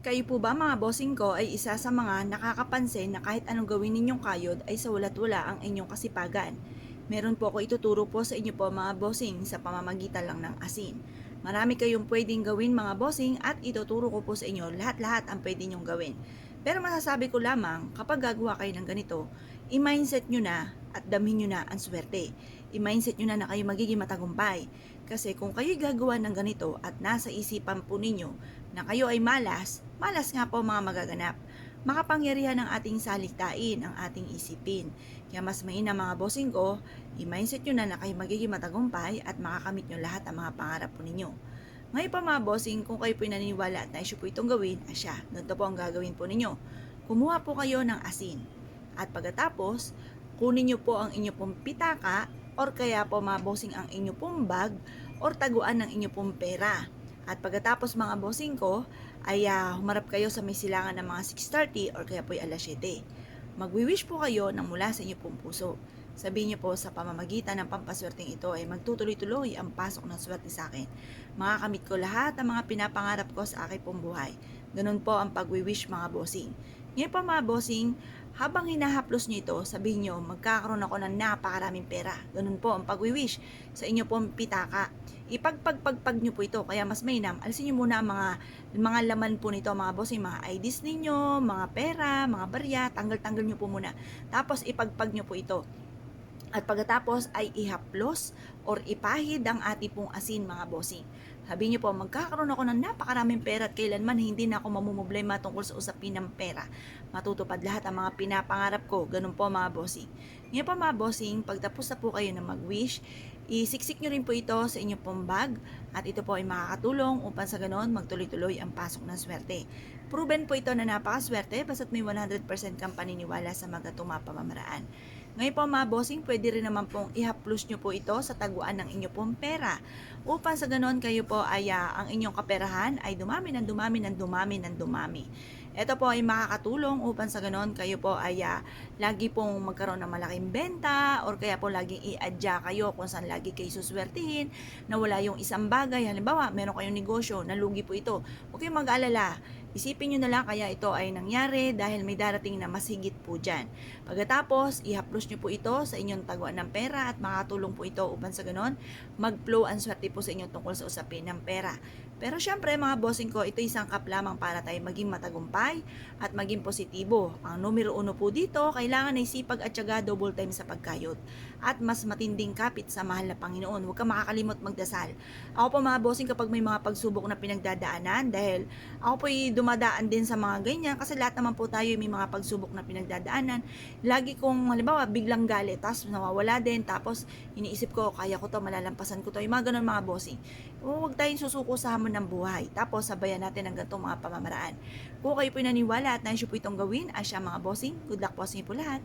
Kayo po ba mga bossing ko ay isa sa mga nakakapansin na kahit anong gawin ninyong kayod ay sa wala't wala ang inyong kasipagan? Meron po ako ituturo po sa inyo po mga bossing sa pamamagitan lang ng asin. Marami kayong pwedeng gawin mga bossing at ituturo ko po sa inyo lahat-lahat ang pwede nyong gawin. Pero masasabi ko lamang kapag gagawa kayo ng ganito, i-mindset nyo na at damhin nyo na ang swerte. I-mindset nyo na kayo magiging matagumpay. Kasi kung kayo gagawa ng ganito at nasa isipan po ninyo na kayo ay malas, malas nga po mga magaganap. Makapangyarihan ng ating saliktain, ang ating isipin. Kaya mas mainam mga bossing ko, i-mindset nyo na kayo magiging matagumpay at makakamit nyo lahat ang mga pangarap po ninyo. Ngayon pa mga bossing, kung kayo po naniniwala at nais po itong gawin, asya, ganito po ang gagawin po ninyo. Kumuha po kayo ng asin. At pagkatapos, kunin nyo po ang inyo pong pitaka or kaya po mga bossing ang inyo pong bag or taguan ng inyo pong pera. At pagkatapos mga bossing ko, ay humarap kayo sa may silangan ng mga 6:30 or kaya po ay alas 7. Magwi-wish po kayo ng mula sa inyo pong puso. Sabihin niyo po sa pamamagitan ng pampaswerteng ito ay magtutuloy-tuloy ang pasok ng swerte sa akin. Makakamit ko lahat ng mga pinapangarap ko sa aking pong buhay. Ganun po ang pagwi-wish mga bossing. Ngayon po mga bossing, habang hinahaplos nyo ito, sabihin nyo, magkakaroon ako ng napakaraming pera. Ganun po ang pagwi-wish sa inyo pong pitaka. Ipagpagpagpag nyo po ito, kaya mas mainam. Alisin nyo muna ang mga laman po nito, mga bossing, mga IDs ninyo, mga pera, mga barya, tanggal-tanggal nyo po muna. Tapos ipagpag nyo po ito. At pagkatapos ay ihaplos or ipahid ang ating pong asin mga bossing. Sabi niyo po, magkakaroon ako ng napakaraming pera at kailanman hindi na ako mamumblema tungkol sa usapin ng pera. Matutupad lahat ang mga pinapangarap ko. Ganun po mga bossing. Ngayon po mga bossing, pagtapos na po kayo na mag-wish, isiksik nyo rin po ito sa inyong pong bag at ito po ay makakatulong upang sa ganon magtuloy-tuloy ang pasok ng swerte. Proven po ito na napakaswerte basta't may 100% kang paniniwala sa mga pamamaraan. Ngayon po mga bossing, pwede rin naman pong ihaplos nyo po ito sa taguan ng inyo pong pera. Upang sa ganon kayo po ay ang inyong kaperahan ay dumami ng dumami ng dumami ng dumami. Ito po ay makakatulong upang sa ganon kayo po ay lagi pong magkaroon ng malaking benta or kaya po laging i-adya kayo kung saan lagi kayo suswertihin na wala yung isang bagay. Halimbawa, meron kayong negosyo, nalugi po ito. Huwag kayong mag-alala. Isipin nyo na lang kaya ito ay nangyari dahil may darating na mas higit po dyan. Pagkatapos, ihaplos nyo po ito sa inyong taguan ng pera at makatulong po ito upang sa ganon mag-flow ang swerte po sa inyo tungkol sa usapin ng pera. Pero syempre mga bossing ko, ito isang kap lamang para tayo maging matagumpay at maging positibo. Ang numero 1 po dito, kailangan ay sipag at syaga, double time sa pagkayod. At mas matinding kapit sa mahal na Panginoon. Huwag kang makakalimot magdasal. Ako po mga bossing kapag may mga pagsubok na pinagdadaanan, dahil ako po dumadaan din sa mga ganyan, kasi lahat naman po tayo may mga pagsubok na pinagdadaanan. Lagi kong halimbawa biglang galit, tapos nawawala din, tapos iniisip ko, kaya ko to, malalampasan ko to. Yung mga ganun mga bossing. Huwag tayong susuko sa hamon ng buhay. Tapos sabayan natin ang ganitong mga pamamaraan. Kung kayo po naniwala at nais po itong gawin, asya mga bossing, good luck po sa inyo po lahat.